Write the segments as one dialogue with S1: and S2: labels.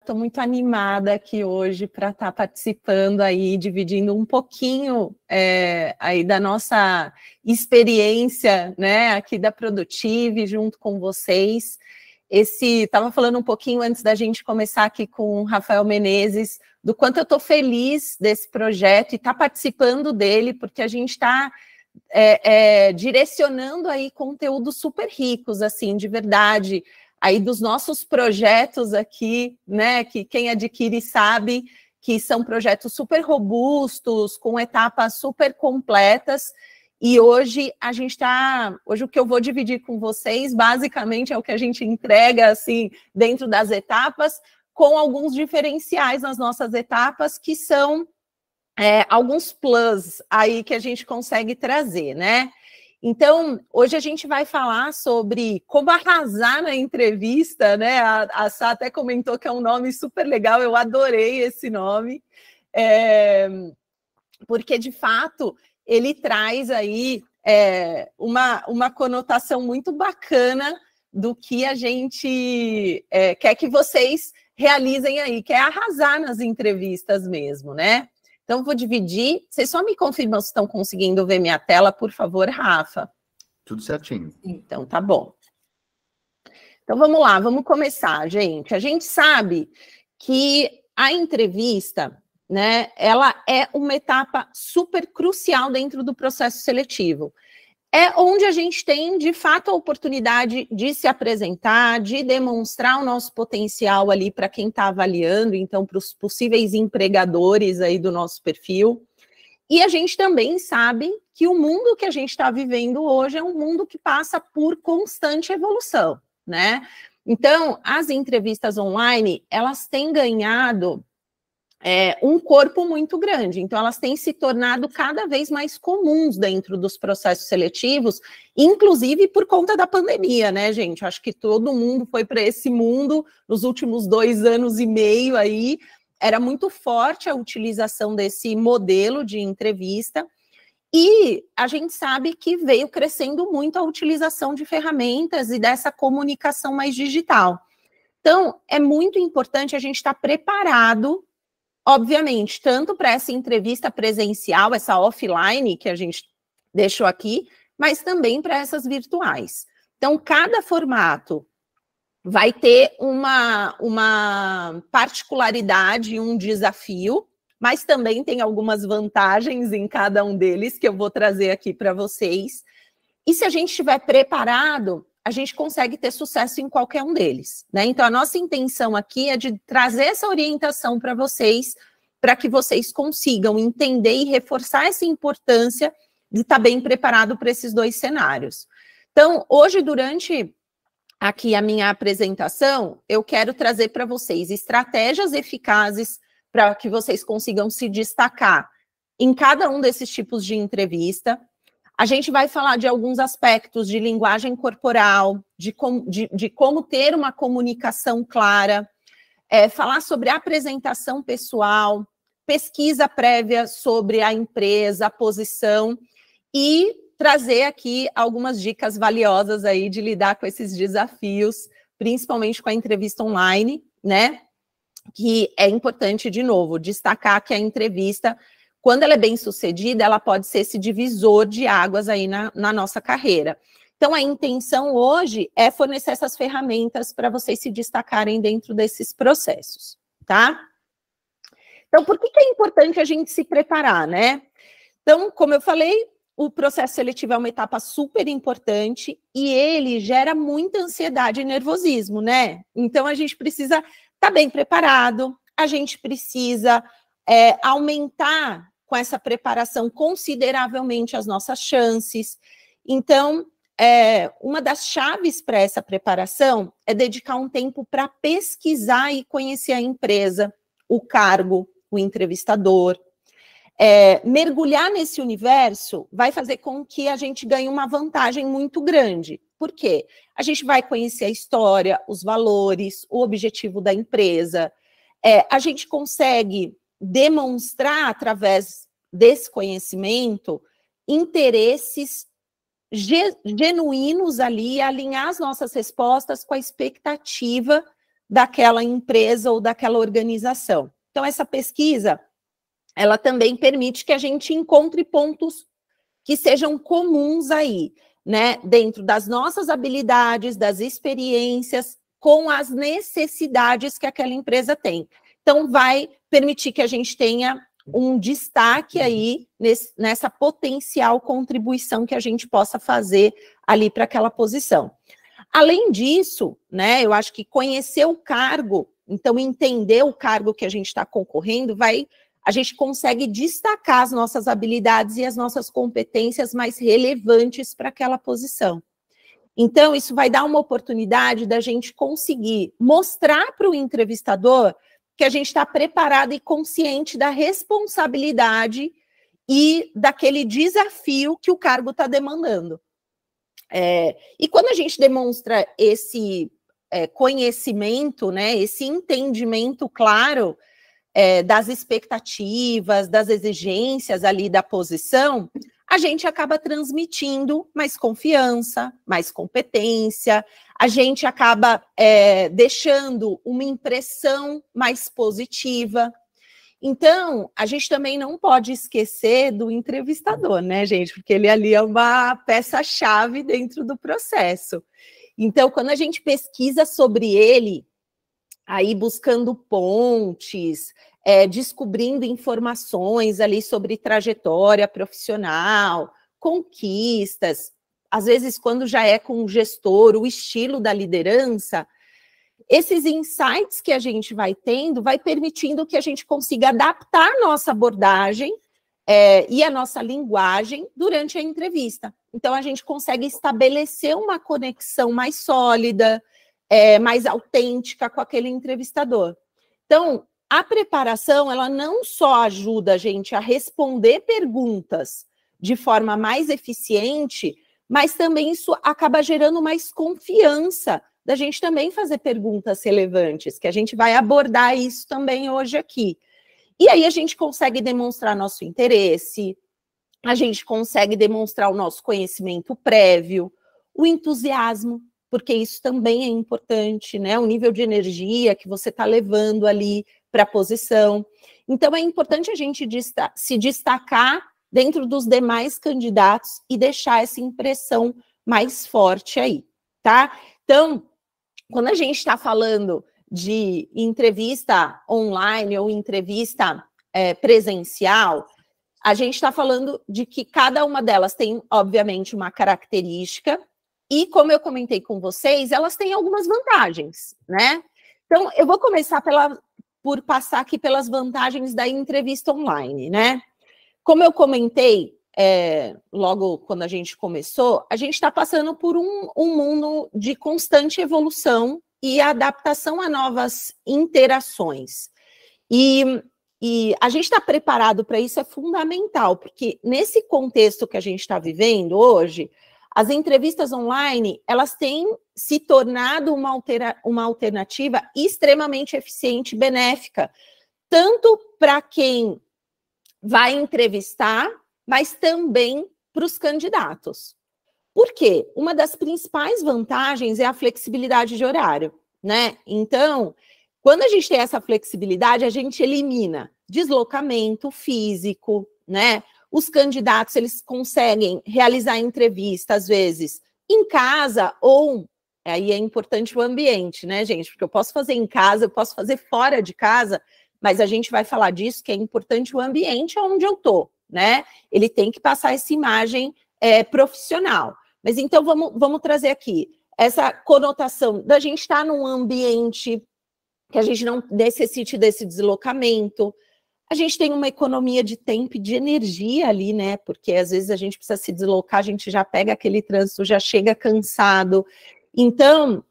S1: estou muito animada aqui hoje para estar participando aí, dividindo um pouquinho aí da nossa experiência, né, aqui da Produtive, junto com vocês. Estava falando um pouquinho antes da gente começar aqui com o Rafael Menezes, do quanto eu estou feliz desse projeto e estar participando dele, porque a gente está direcionando aí conteúdos super ricos, assim, de verdade, aí dos nossos projetos aqui, né, que quem adquire sabe que são projetos super robustos, com etapas super completas, e hoje hoje o que eu vou dividir com vocês, basicamente, é o que a gente entrega, assim, dentro das etapas, com alguns diferenciais nas nossas etapas, que são alguns plus aí que a gente consegue trazer, né? Então, hoje a gente vai falar sobre como arrasar na entrevista, né? A Sá até comentou que é um nome super legal, eu adorei esse nome, porque, de fato, ele traz aí uma conotação muito bacana do que a gente quer que vocês realizem aí, que é arrasar nas entrevistas mesmo, né? Então, vou dividir. Vocês só me confirmam se estão conseguindo ver minha tela, por favor, Rafa.
S2: Tudo certinho.
S1: Então, tá bom. Então, vamos lá, vamos começar, gente. A gente sabe que a entrevista, né, ela é uma etapa super crucial dentro do processo seletivo. É onde a gente tem, de fato, a oportunidade de se apresentar, de demonstrar o nosso potencial ali para quem está avaliando, então, para os possíveis empregadores aí do nosso perfil. E a gente também sabe que o mundo que a gente está vivendo hoje é um mundo que passa por constante evolução, né? Então, as entrevistas online, elas têm ganhado um corpo muito grande, então elas têm se tornado cada vez mais comuns dentro dos processos seletivos, inclusive por conta da pandemia, né, gente? Acho que todo mundo foi para esse mundo nos últimos 2 anos e meio aí, era muito forte a utilização desse modelo de entrevista, e a gente sabe que veio crescendo muito a utilização de ferramentas e dessa comunicação mais digital. Então, é muito importante a gente estar preparado, obviamente, tanto para essa entrevista presencial, essa offline que a gente deixou aqui, mas também para essas virtuais. Então, cada formato vai ter uma particularidade, um desafio, mas também tem algumas vantagens em cada um deles que eu vou trazer aqui para vocês. E se a gente estiver preparado, a gente consegue ter sucesso em qualquer um deles, né? Então, a nossa intenção aqui é de trazer essa orientação para vocês, para que vocês consigam entender e reforçar essa importância de estar bem preparado para esses 2 cenários. Então, hoje, durante aqui a minha apresentação, eu quero trazer para vocês estratégias eficazes para que vocês consigam se destacar em cada um desses tipos de entrevista. A gente vai falar de alguns aspectos de linguagem corporal, de como ter uma comunicação clara, falar sobre apresentação pessoal, pesquisa prévia sobre a empresa, a posição, e trazer aqui algumas dicas valiosas aí de lidar com esses desafios, principalmente com a entrevista online, né? Que é importante, de novo, destacar que a entrevista, quando ela é bem sucedida, ela pode ser esse divisor de águas aí na nossa carreira. Então, a intenção hoje é fornecer essas ferramentas para vocês se destacarem dentro desses processos, tá? Então, por que é importante a gente se preparar, né? Então, como eu falei, o processo seletivo é uma etapa super importante e ele gera muita ansiedade e nervosismo, né? Então, a gente precisa estar bem preparado, a gente precisa aumentar com essa preparação consideravelmente as nossas chances. Então, uma das chaves para essa preparação é dedicar um tempo para pesquisar e conhecer a empresa, o cargo, o entrevistador. Mergulhar nesse universo vai fazer com que a gente ganhe uma vantagem muito grande. Por quê? A gente vai conhecer a história, os valores, o objetivo da empresa. A gente consegue demonstrar, através desse conhecimento, interesses genuínos ali, alinhar as nossas respostas com a expectativa daquela empresa ou daquela organização. Então, essa pesquisa, ela também permite que a gente encontre pontos que sejam comuns aí, né, dentro das nossas habilidades, das experiências, com as necessidades que aquela empresa tem. Então, vai permitir que a gente tenha um destaque aí nessa potencial contribuição que a gente possa fazer ali para aquela posição. Além disso, né, eu acho que conhecer o cargo, então entender o cargo que a gente está concorrendo, a gente consegue destacar as nossas habilidades e as nossas competências mais relevantes para aquela posição. Então, isso vai dar uma oportunidade da gente conseguir mostrar para o entrevistador que a gente está preparado e consciente da responsabilidade e daquele desafio que o cargo está demandando. E quando a gente demonstra esse conhecimento, né, esse entendimento claro das expectativas, das exigências ali da posição, a gente acaba transmitindo mais confiança, mais competência, a gente acaba deixando uma impressão mais positiva. Então, a gente também não pode esquecer do entrevistador, né, gente? Porque ele ali é uma peça-chave dentro do processo. Então, quando a gente pesquisa sobre ele, aí buscando pontes, descobrindo informações ali sobre trajetória profissional, conquistas, às vezes quando já é com o gestor, o estilo da liderança, esses insights que a gente vai tendo vai permitindo que a gente consiga adaptar nossa abordagem e a nossa linguagem durante a entrevista. Então, a gente consegue estabelecer uma conexão mais sólida, mais autêntica com aquele entrevistador. Então, a preparação, ela não só ajuda a gente a responder perguntas de forma mais eficiente, mas também isso acaba gerando mais confiança da gente também fazer perguntas relevantes, que a gente vai abordar isso também hoje aqui. E aí a gente consegue demonstrar nosso interesse, a gente consegue demonstrar o nosso conhecimento prévio, o entusiasmo, porque isso também é importante, né? O nível de energia que você está levando ali para a posição. Então, é importante a gente se destacar dentro dos demais candidatos e deixar essa impressão mais forte aí, tá? Então, quando a gente está falando de entrevista online ou entrevista presencial, a gente está falando de que cada uma delas tem, obviamente, uma característica e, como eu comentei com vocês, elas têm algumas vantagens, né? Então, eu vou começar por passar aqui pelas vantagens da entrevista online, né? Como eu comentei logo quando a gente começou, a gente está passando por um mundo de constante evolução e adaptação a novas interações. E a gente está preparado para isso, é fundamental, porque nesse contexto que a gente está vivendo hoje, as entrevistas online, elas têm se tornado uma alternativa extremamente eficiente e benéfica, tanto para quem vai entrevistar, mas também para os candidatos. Por quê? Uma das principais vantagens é a flexibilidade de horário, né? Então, quando a gente tem essa flexibilidade, a gente elimina deslocamento físico, né? Os candidatos, eles conseguem realizar entrevista, às vezes, em casa ou... Aí é importante o ambiente, né, gente? Porque eu posso fazer em casa, eu posso fazer fora de casa, mas a gente vai falar disso, que é importante o ambiente onde eu estou, né? Ele tem que passar essa imagem profissional. Mas então, vamos trazer aqui essa conotação da gente estar num ambiente que a gente não necessite desse deslocamento. A gente tem uma economia de tempo e de energia ali, né? Porque às vezes a gente precisa se deslocar, a gente já pega aquele trânsito, já chega cansado. Então,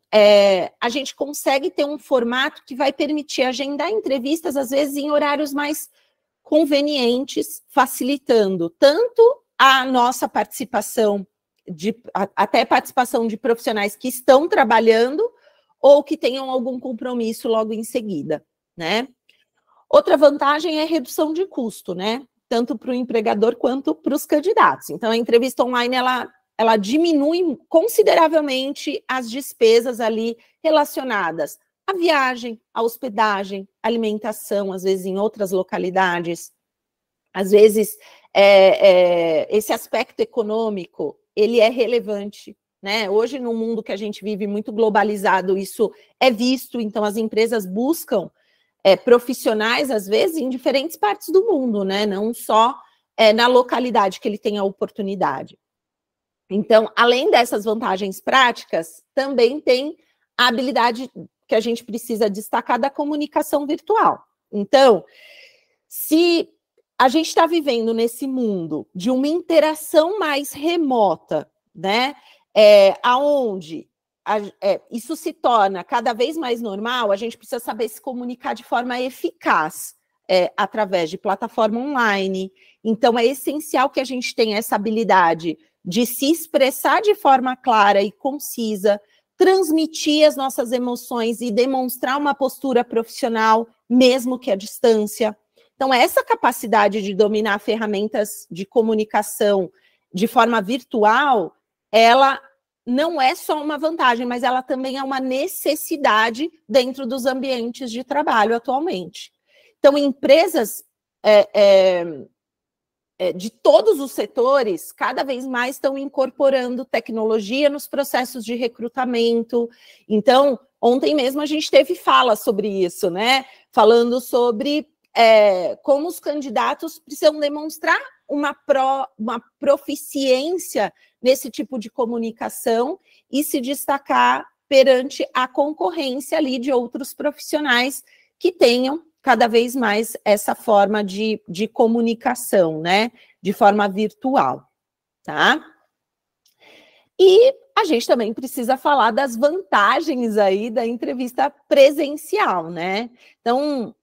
S1: a gente consegue ter um formato que vai permitir agendar entrevistas, às vezes, em horários mais convenientes, facilitando tanto a nossa participação, até participação de profissionais que estão trabalhando ou que tenham algum compromisso logo em seguida, né? Outra vantagem é a redução de custo, né? Tanto para o empregador quanto para os candidatos. Então, a entrevista online, ela diminui consideravelmente as despesas ali relacionadas a viagem, a hospedagem, a alimentação, às vezes em outras localidades, às vezes esse aspecto econômico, ele é relevante, né? Hoje, no mundo que a gente vive muito globalizado, isso é visto, então as empresas buscam profissionais, às vezes, em diferentes partes do mundo, né? Não só na localidade que ele tem a oportunidade. Então, além dessas vantagens práticas, também tem a habilidade que a gente precisa destacar da comunicação virtual. Então, se a gente está vivendo nesse mundo de uma interação mais remota, né, aonde isso se torna cada vez mais normal, a gente precisa saber se comunicar de forma eficaz através de plataforma online. Então, é essencial que a gente tenha essa habilidade de se expressar de forma clara e concisa, transmitir as nossas emoções e demonstrar uma postura profissional, mesmo que à distância. Então, essa capacidade de dominar ferramentas de comunicação de forma virtual, ela não é só uma vantagem, mas ela também é uma necessidade dentro dos ambientes de trabalho atualmente. Então, empresas de todos os setores, cada vez mais estão incorporando tecnologia nos processos de recrutamento. Então, ontem mesmo a gente teve fala sobre isso, né? Falando sobre como os candidatos precisam demonstrar uma proficiência nesse tipo de comunicação e se destacar perante a concorrência ali de outros profissionais que tenham cada vez mais essa forma de comunicação, né? De forma virtual, tá? E a gente também precisa falar das vantagens aí da entrevista presencial, né? Então,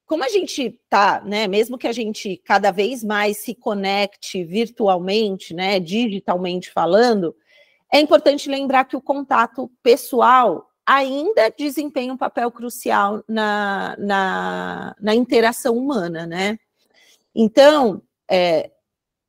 S1: como a gente tá, né? Mesmo que a gente cada vez mais se conecte virtualmente, né? Digitalmente falando, é importante lembrar que o contato pessoal ainda desempenha um papel crucial na interação humana, né? Então,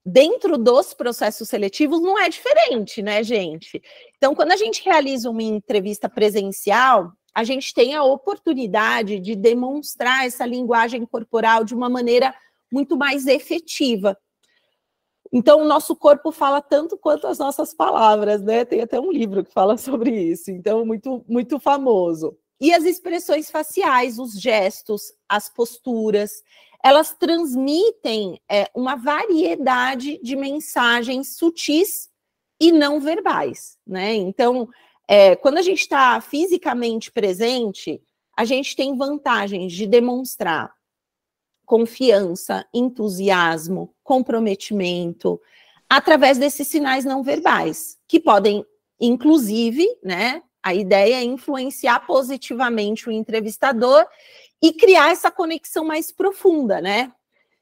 S1: dentro dos processos seletivos não é diferente, né, gente? Então, quando a gente realiza uma entrevista presencial, a gente tem a oportunidade de demonstrar essa linguagem corporal de uma maneira muito mais efetiva. Então, o nosso corpo fala tanto quanto as nossas palavras, né? Tem até um livro que fala sobre isso, então, muito, muito famoso. E as expressões faciais, os gestos, as posturas, elas transmitem uma variedade de mensagens sutis e não verbais, né? Então, quando a gente está fisicamente presente, a gente tem vantagens de demonstrar confiança, entusiasmo, comprometimento, através desses sinais não verbais, que podem, inclusive, né, a ideia é influenciar positivamente o entrevistador e criar essa conexão mais profunda, né?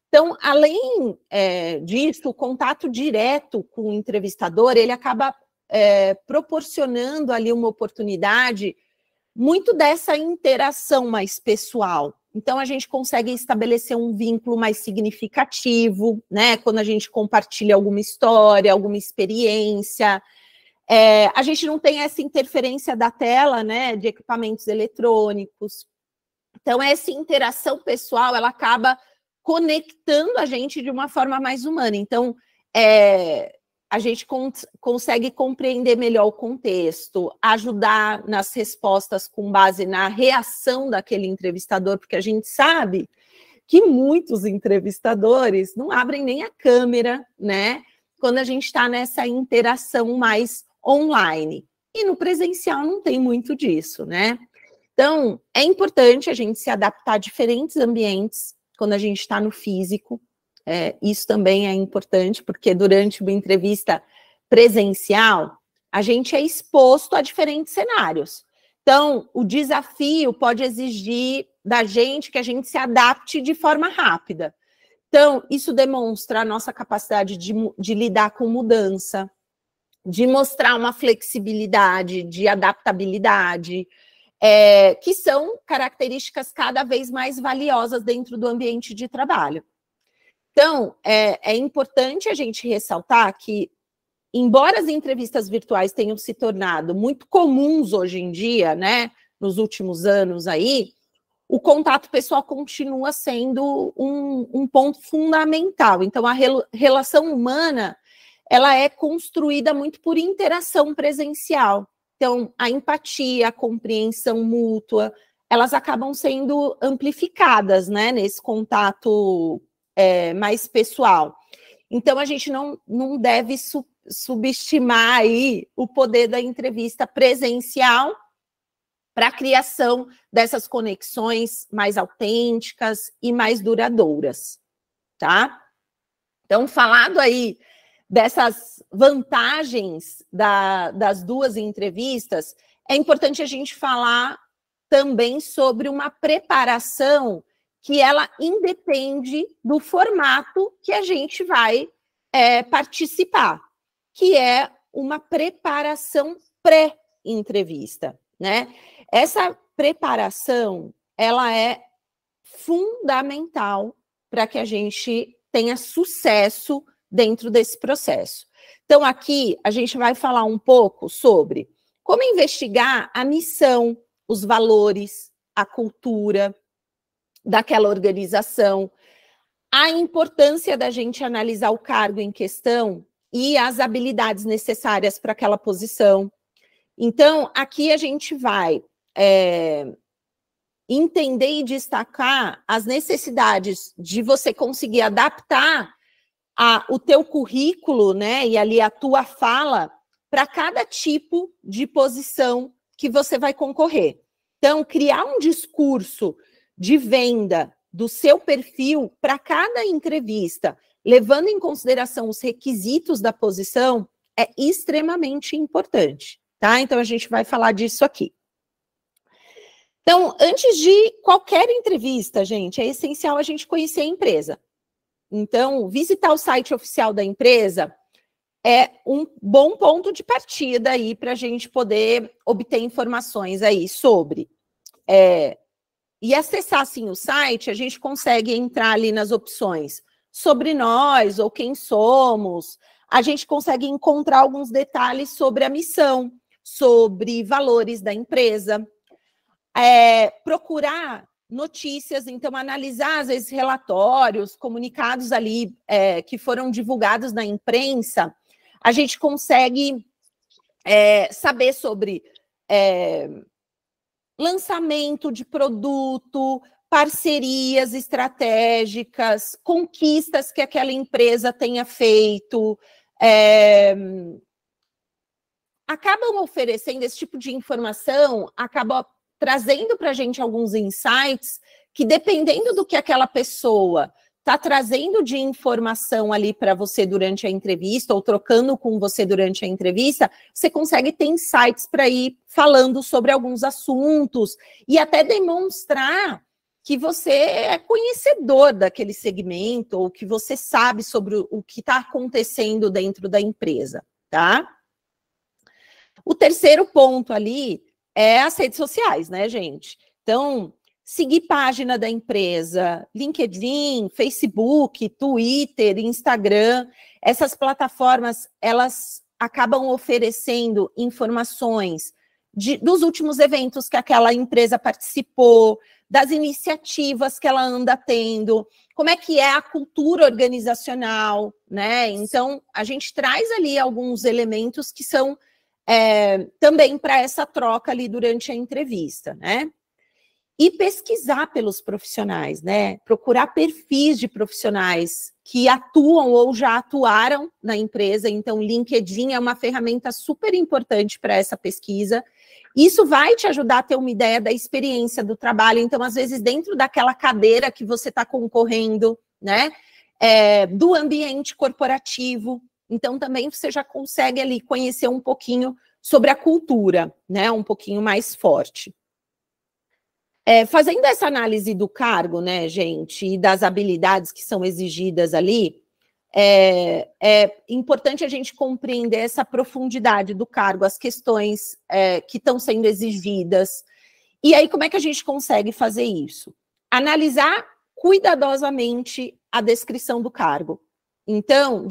S1: Então, além disso, o contato direto com o entrevistador, ele acaba proporcionando ali uma oportunidade muito dessa interação mais pessoal. Então, a gente consegue estabelecer um vínculo mais significativo, né? Quando a gente compartilha alguma história, alguma experiência. A gente não tem essa interferência da tela, né? De equipamentos eletrônicos. Então, essa interação pessoal, ela acaba conectando a gente de uma forma mais humana. Então, a gente consegue compreender melhor o contexto, ajudar nas respostas com base na reação daquele entrevistador, porque a gente sabe que muitos entrevistadores não abrem nem a câmera, né? Quando a gente está nessa interação mais online. E no presencial não tem muito disso, né? Então, é importante a gente se adaptar a diferentes ambientes quando a gente está no físico. Isso também é importante, porque durante uma entrevista presencial, a gente é exposto a diferentes cenários. Então, o desafio pode exigir da gente que a gente se adapte de forma rápida. Então, isso demonstra a nossa capacidade de lidar com mudança, de mostrar uma flexibilidade, de adaptabilidade, que são características cada vez mais valiosas dentro do ambiente de trabalho. Então, é importante a gente ressaltar que, embora as entrevistas virtuais tenham se tornado muito comuns hoje em dia, né, nos últimos anos aí, o contato pessoal continua sendo um ponto fundamental. Então, a relação humana, ela é construída muito por interação presencial. Então, a empatia, a compreensão mútua, elas acabam sendo amplificadas, né, nesse contato mais pessoal. Então, a gente não deve subestimar aí o poder da entrevista presencial para a criação dessas conexões mais autênticas e mais duradouras, tá? Então, falado aí dessas vantagens das duas entrevistas, é importante a gente falar também sobre uma preparação que ela independe do formato que a gente vai participar, que é uma preparação pré-entrevista, né? Essa preparação, ela é fundamental para que a gente tenha sucesso dentro desse processo. Então, aqui a gente vai falar um pouco sobre como investigar a missão, os valores, a cultura daquela organização, a importância da gente analisar o cargo em questão e as habilidades necessárias para aquela posição. Então, aqui a gente vai entender e destacar as necessidades de você conseguir adaptar o teu currículo, né, e ali a tua fala para cada tipo de posição que você vai concorrer. Então, criar um discurso de venda do seu perfil para cada entrevista, levando em consideração os requisitos da posição, é extremamente importante, tá? Então, a gente vai falar disso aqui. Então, antes de qualquer entrevista, gente, é essencial a gente conhecer a empresa. Então, visitar o site oficial da empresa é um bom ponto de partida aí para a gente poder obter informações aí sobre. E acessar, assim, o site, a gente consegue entrar ali nas opções sobre nós ou quem somos. A gente consegue encontrar alguns detalhes sobre a missão, sobre valores da empresa. Procurar notícias, então analisar, às vezes, relatórios, comunicados ali que foram divulgados na imprensa, a gente consegue saber sobre lançamento de produto, parcerias estratégicas, conquistas que aquela empresa tenha feito, acabam oferecendo esse tipo de informação, acaba trazendo para a gente alguns insights que, dependendo do que aquela pessoa está trazendo de informação ali para você durante a entrevista, ou trocando com você durante a entrevista, você consegue ter insights para ir falando sobre alguns assuntos e até demonstrar que você é conhecedor daquele segmento ou que você sabe sobre o que está acontecendo dentro da empresa, tá? O terceiro ponto ali é as redes sociais, né, gente? Então, seguir página da empresa, LinkedIn, Facebook, Twitter, Instagram, essas plataformas, elas acabam oferecendo informações dos últimos eventos que aquela empresa participou, das iniciativas que ela anda tendo, como é que é a cultura organizacional, né? Então, a gente traz ali alguns elementos que são também para essa troca ali durante a entrevista, né? E pesquisar pelos profissionais, né? Procurar perfis de profissionais que atuam ou já atuaram na empresa. Então, LinkedIn é uma ferramenta super importante para essa pesquisa. Isso vai te ajudar a ter uma ideia da experiência do trabalho. Então, às vezes, dentro daquela cadeira que você está concorrendo, né? Do ambiente corporativo. Então, também você já consegue ali conhecer um pouquinho sobre a cultura, né? Um pouquinho mais forte. Fazendo essa análise do cargo, né, gente, e das habilidades que são exigidas ali, é importante a gente compreender essa profundidade do cargo, as questões que estão sendo exigidas. E aí, como é que a gente consegue fazer isso? Analisar cuidadosamente a descrição do cargo. Então,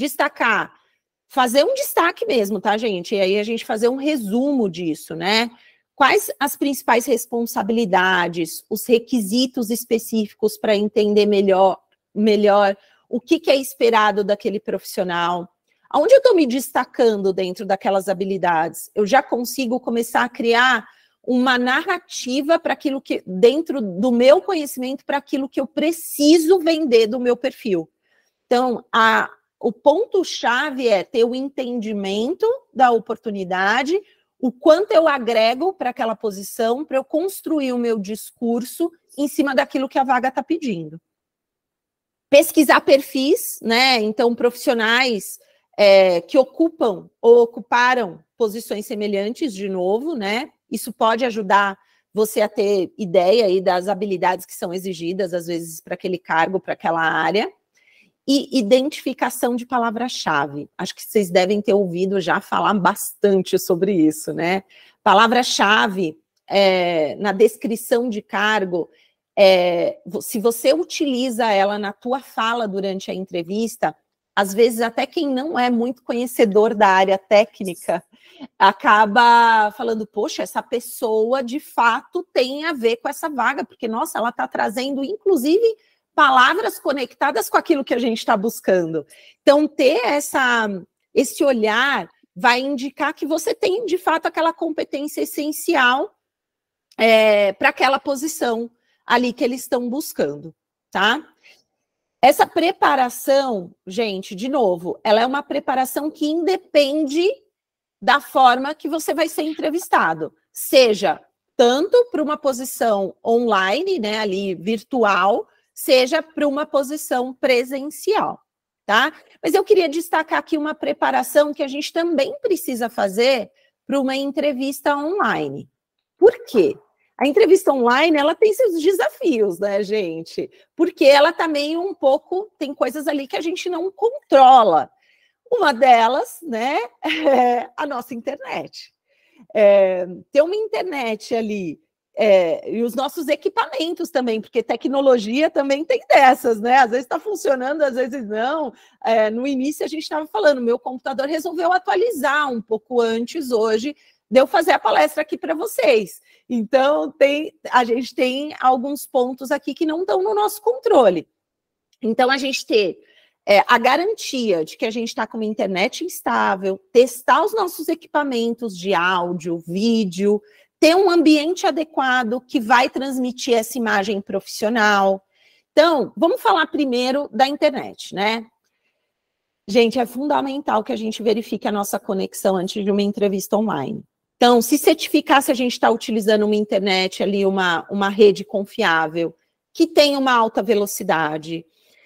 S1: fazer um destaque mesmo, tá, gente? E aí a gente fazer um resumo disso, né? quais as principais responsabilidades, os requisitos específicos para entender melhor o que é esperado daquele profissional, aonde eu estou me destacando dentro daquelas habilidades. Eu já consigo começar a criar uma narrativa para aquilo que, dentro do meu conhecimento, para aquilo que eu preciso vender do meu perfil. Então, o ponto-chave é ter o entendimento da oportunidade, o quanto eu agrego para aquela posição, para eu construir o meu discurso em cima daquilo que a vaga está pedindo. Pesquisar perfis, né? Então, profissionais que ocupam ou ocuparam posições semelhantes, de novo, né? Isso pode ajudar você a ter ideia aí das habilidades que são exigidas, às vezes, para aquele cargo, para aquela área. E identificação de palavra-chave. Acho que vocês devem ter ouvido já falar bastante sobre isso, né? Palavra-chave, na descrição de cargo, se você utiliza ela na tua fala durante a entrevista, às vezes até quem não é muito conhecedor da área técnica acaba falando, poxa, essa pessoa de fato tem a ver com essa vaga, porque, nossa, ela está trazendo, inclusive, palavras conectadas com aquilo que a gente está buscando. Então, ter esse olhar vai indicar que você tem, de fato, aquela competência essencial para aquela posição ali que eles estão buscando, tá? Essa preparação, gente, de novo, ela é uma preparação que independe da forma que você vai ser entrevistado, seja tanto para uma posição online, né, ali virtual, seja para uma posição presencial, tá? Mas eu queria destacar aqui uma preparação que a gente também precisa fazer para uma entrevista online. Por quê? A entrevista online, ela tem seus desafios, né, gente? Porque ela também tem coisas ali que a gente não controla. Uma delas, né, é a nossa internet. Ter uma internet ali, e os nossos equipamentos também, porque tecnologia também tem dessas, né? Às vezes está funcionando, às vezes não. No início a gente estava falando, meu computador resolveu atualizar um pouco antes hoje de eu fazer a palestra aqui para vocês. Então, a gente tem alguns pontos aqui que não estão no nosso controle. Então, a gente ter a garantia de que a gente está com uma internet instável, testar os nossos equipamentos de áudio, vídeo, ter um ambiente adequado que vai transmitir essa imagem profissional. Então, vamos falar primeiro da internet, né? Gente, é fundamental que a gente verifique a nossa conexão antes de uma entrevista online. Então, se certificar se a gente está utilizando uma internet ali, uma rede confiável, que tem uma alta velocidade.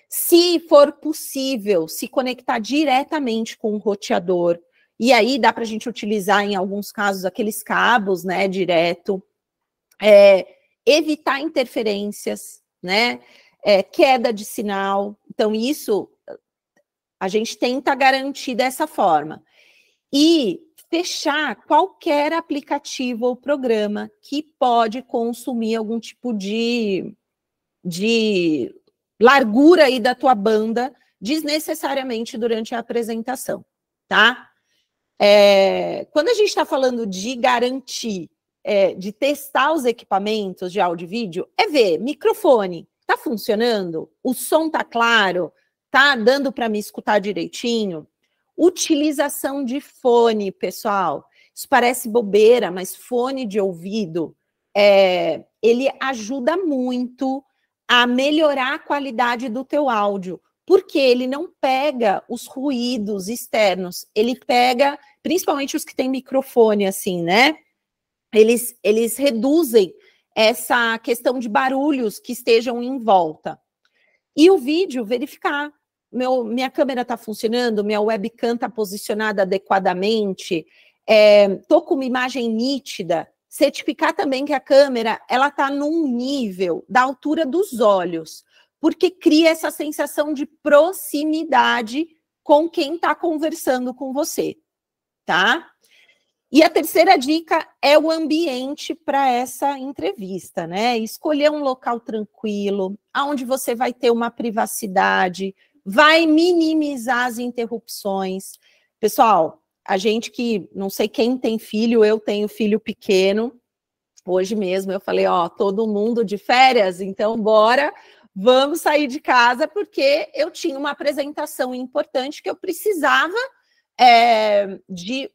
S1: Se for possível, se conectar diretamente com o roteador. E aí dá para a gente utilizar, em alguns casos, aqueles cabos, né, direto. Evitar interferências, né? Queda de sinal. Então, isso a gente tenta garantir dessa forma. E fechar qualquer aplicativo ou programa que pode consumir algum tipo de largura aí da tua banda desnecessariamente durante a apresentação, tá? Quando a gente está falando de garantir, de testar os equipamentos de áudio e vídeo, ver, microfone, tá funcionando? O som tá claro? Tá dando para me escutar direitinho? Utilização de fone, pessoal. Isso parece bobeira, mas fone de ouvido, ele ajuda muito a melhorar a qualidade do teu áudio, porque ele não pega os ruídos externos, ele pega, principalmente os que têm microfone, assim, né? Eles reduzem essa questão de barulhos que estejam em volta. E o vídeo, verificar. Minha câmera está funcionando, minha webcam está posicionada adequadamente, estou com uma imagem nítida. Certificar também que a câmera está num nível da altura dos olhos, porque cria essa sensação de proximidade com quem está conversando com você, tá? E a terceira dica é o ambiente para essa entrevista, né? Escolher um local tranquilo, onde você vai ter uma privacidade, vai minimizar as interrupções. Pessoal, a gente que, não sei quem tem filho, eu tenho filho pequeno, Hoje mesmo eu falei, ó, todo mundo de férias, então bora, vamos sair de casa, porque eu tinha uma apresentação importante que eu precisava de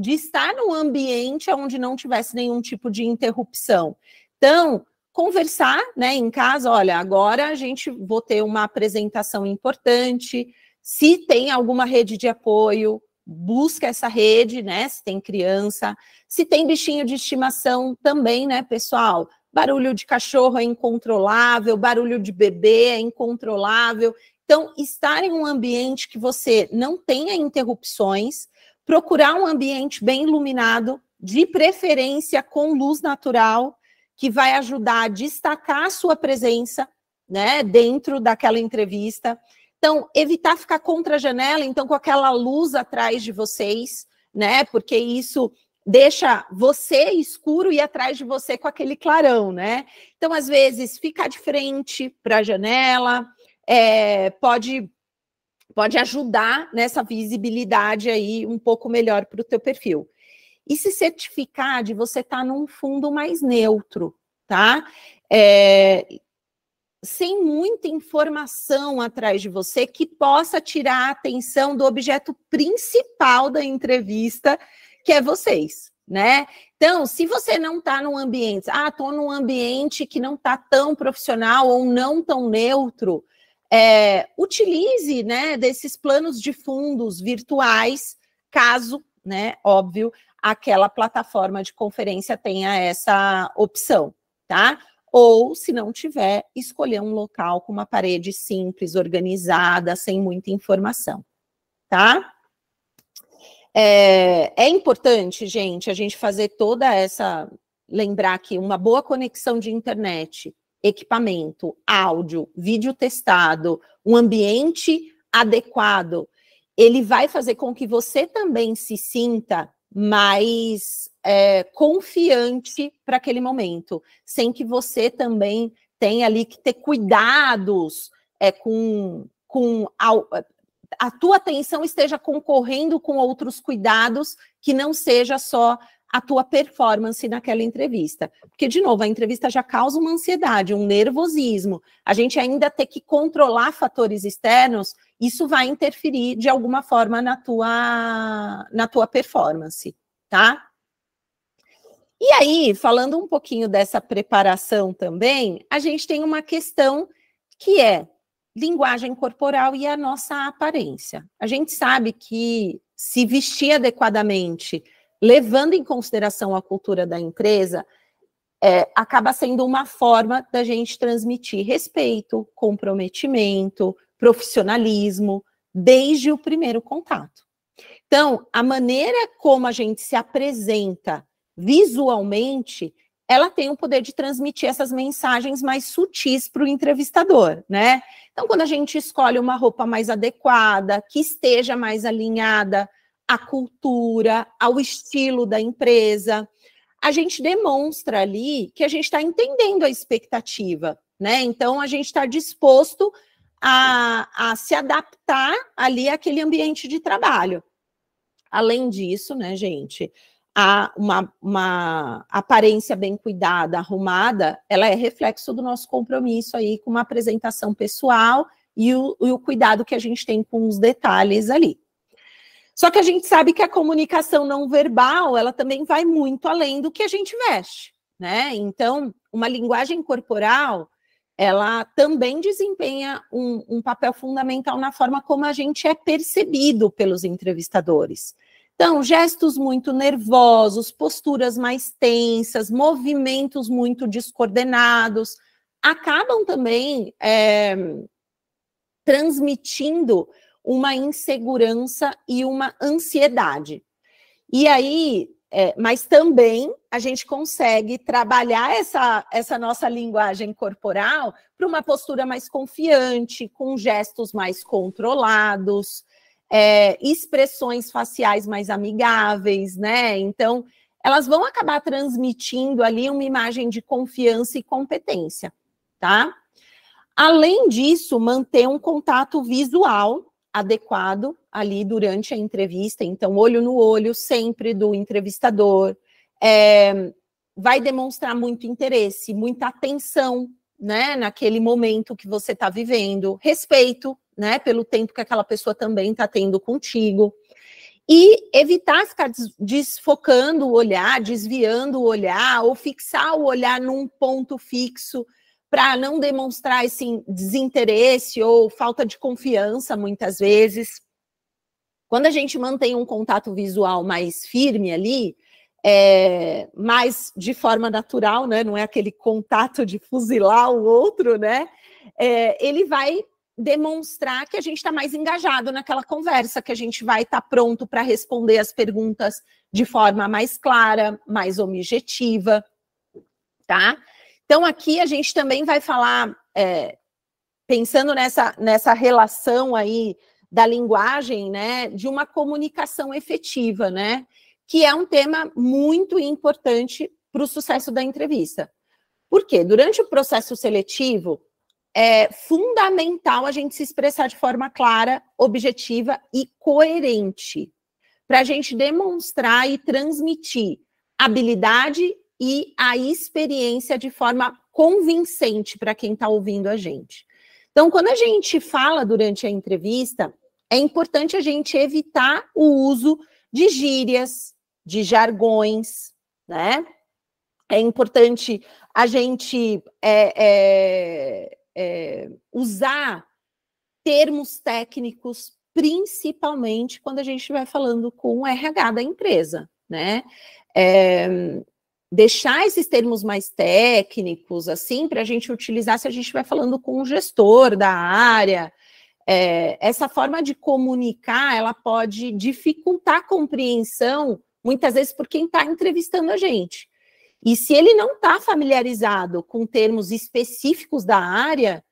S1: estar num ambiente onde não tivesse nenhum tipo de interrupção. Então, conversar, né, em casa, olha, agora a gente vou ter uma apresentação importante, se tem alguma rede de apoio, busca essa rede, né, se tem criança, se tem bichinho de estimação também, né, pessoal, barulho de cachorro é incontrolável, barulho de bebê é incontrolável. Então, estar em um ambiente que você não tenha interrupções, procurar um ambiente bem iluminado, de preferência com luz natural, que vai ajudar a destacar a sua presença, né, dentro daquela entrevista. Então, evitar ficar contra a janela, então, com aquela luz atrás de vocês, né, porque isso deixa você escuro e atrás de você com aquele clarão, né? Então, às vezes, ficar de frente para a janela, pode ajudar nessa visibilidade aí um pouco melhor para o teu perfil. E se certificar de você estar num fundo mais neutro, tá? Sem muita informação atrás de você que possa tirar a atenção do objeto principal da entrevista, que é vocês, né? Então, se você não está num ambiente, estou num ambiente que não está tão profissional ou não tão neutro, utilize, né, desses planos de fundos virtuais, caso, né, óbvio, aquela plataforma de conferência tenha essa opção, tá? Ou, se não tiver, escolher um local com uma parede simples, organizada, sem muita informação, tá? É importante, gente, a gente fazer toda essa... Lembrar que uma boa conexão de internet, equipamento, áudio, vídeo testado, um ambiente adequado, ele vai fazer com que você também se sinta mais confiante para aquele momento, sem que você também tenha ali que ter cuidados com a tua atenção esteja concorrendo com outros cuidados que não seja só a tua performance naquela entrevista. Porque, de novo, a entrevista já causa uma ansiedade, um nervosismo. A gente ainda ter que controlar fatores externos, isso vai interferir de alguma forma na tua performance, tá? E aí, falando um pouquinho dessa preparação também, a gente tem uma questão que é linguagem corporal e a nossa aparência. A gente sabe que se vestir adequadamente, levando em consideração a cultura da empresa, acaba sendo uma forma da gente transmitir respeito, comprometimento, profissionalismo, desde o primeiro contato. Então, a maneira como a gente se apresenta visualmente, ela tem o poder de transmitir essas mensagens mais sutis para o entrevistador, né? Então, quando a gente escolhe uma roupa mais adequada, que esteja mais alinhada à cultura, ao estilo da empresa, a gente demonstra ali que a gente está entendendo a expectativa, né? Então, a gente está disposto a se adaptar ali àquele ambiente de trabalho. Além disso, né, gente, uma aparência bem cuidada, arrumada, ela é reflexo do nosso compromisso aí com uma apresentação pessoal e o cuidado que a gente tem com os detalhes ali. Só que a gente sabe que a comunicação não verbal, ela também vai muito além do que a gente veste, né? Então, uma linguagem corporal, ela também desempenha um papel fundamental na forma como a gente é percebido pelos entrevistadores. Então, gestos muito nervosos, posturas mais tensas, movimentos muito descoordenados, acabam também transmitindo uma insegurança e uma ansiedade. E aí, mas também a gente consegue trabalhar essa nossa linguagem corporal para uma postura mais confiante, com gestos mais controlados, expressões faciais mais amigáveis, né? Então, elas vão acabar transmitindo ali uma imagem de confiança e competência, tá? Além disso, manter um contato visual adequado ali durante a entrevista, então olho no olho sempre do entrevistador, vai demonstrar muito interesse, muita atenção, né, naquele momento que você está vivendo, respeito, né, pelo tempo que aquela pessoa também está tendo contigo, e evitar ficar desfocando o olhar, desviando o olhar, ou fixar o olhar num ponto fixo, para não demonstrar esse desinteresse ou falta de confiança, muitas vezes. Quando a gente mantém um contato visual mais firme ali, mais de forma natural, né? Não é aquele contato de fuzilar o outro, né? Ele vai demonstrar que a gente está mais engajado naquela conversa, que a gente vai estar pronto para responder as perguntas de forma mais clara, mais objetiva, tá? Então, aqui a gente também vai falar, pensando nessa relação aí da linguagem, né, de uma comunicação efetiva, né, que é um tema muito importante para o sucesso da entrevista. Por quê? Durante o processo seletivo, é fundamental a gente se expressar de forma clara, objetiva e coerente, para a gente demonstrar e transmitir habilidade e a experiência de forma convincente para quem está ouvindo a gente. Então, quando a gente fala durante a entrevista, é importante a gente evitar o uso de gírias, de jargões, né? É importante a gente usar termos técnicos, principalmente quando a gente estiver falando com o RH da empresa, né? Deixar esses termos mais técnicos, assim, para a gente utilizar se a gente estiver falando com o gestor da área. Essa forma de comunicar, ela pode dificultar a compreensão, muitas vezes, por quem está entrevistando a gente. E se ele não está familiarizado com termos específicos da área,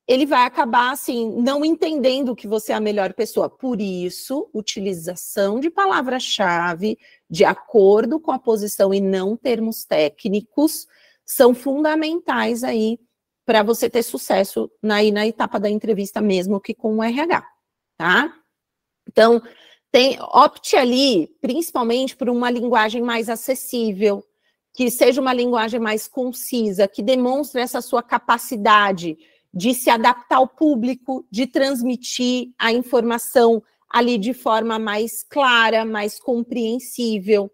S1: ele vai acabar, assim, não entendendo que você é a melhor pessoa. Por isso, utilização de palavra-chave de acordo com a posição e não termos técnicos são fundamentais aí para você ter sucesso na etapa da entrevista mesmo que com o RH, tá? Então, opte ali, principalmente, por uma linguagem mais acessível, que seja uma linguagem mais concisa, que demonstre essa sua capacidade de se adaptar ao público, de transmitir a informação ali de forma mais clara, mais compreensível.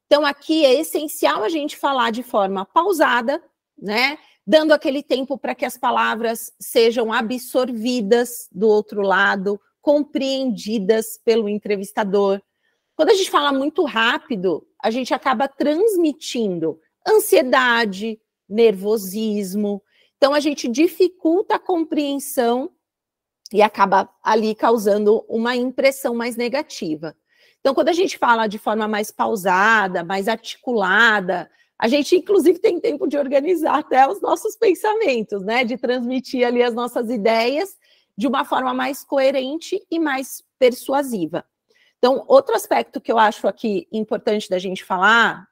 S1: Então, aqui é essencial a gente falar de forma pausada, né? Dando aquele tempo para que as palavras sejam absorvidas do outro lado, compreendidas pelo entrevistador. Quando a gente fala muito rápido, a gente acaba transmitindo ansiedade, nervosismo. Então, a gente dificulta a compreensão e acaba ali causando uma impressão mais negativa. Então, quando a gente fala de forma mais pausada, mais articulada, a gente, inclusive, tem tempo de organizar até os nossos pensamentos, né? De transmitir ali as nossas ideias de uma forma mais coerente e mais persuasiva. Então, outro aspecto que eu acho aqui importante da gente falar,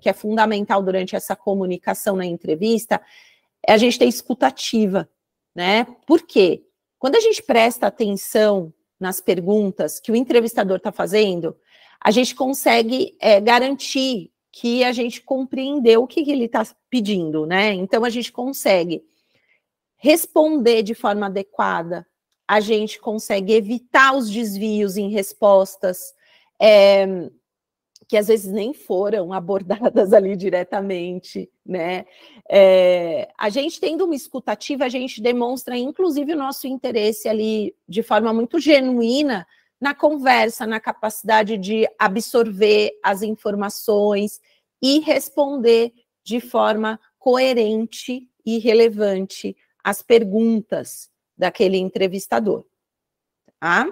S1: que é fundamental durante essa comunicação na entrevista, é a gente ter escuta ativa, né? Por quê? Quando a gente presta atenção nas perguntas que o entrevistador está fazendo, a gente consegue garantir que a gente compreendeu o que ele está pedindo, né? Então, a gente consegue responder de forma adequada, a gente consegue evitar os desvios em respostas que às vezes nem foram abordadas ali diretamente, né? A gente tendo uma escuta ativa, a gente demonstra, inclusive, o nosso interesse ali de forma muito genuína na conversa, na capacidade de absorver as informações e responder de forma coerente e relevante as perguntas daquele entrevistador, tá?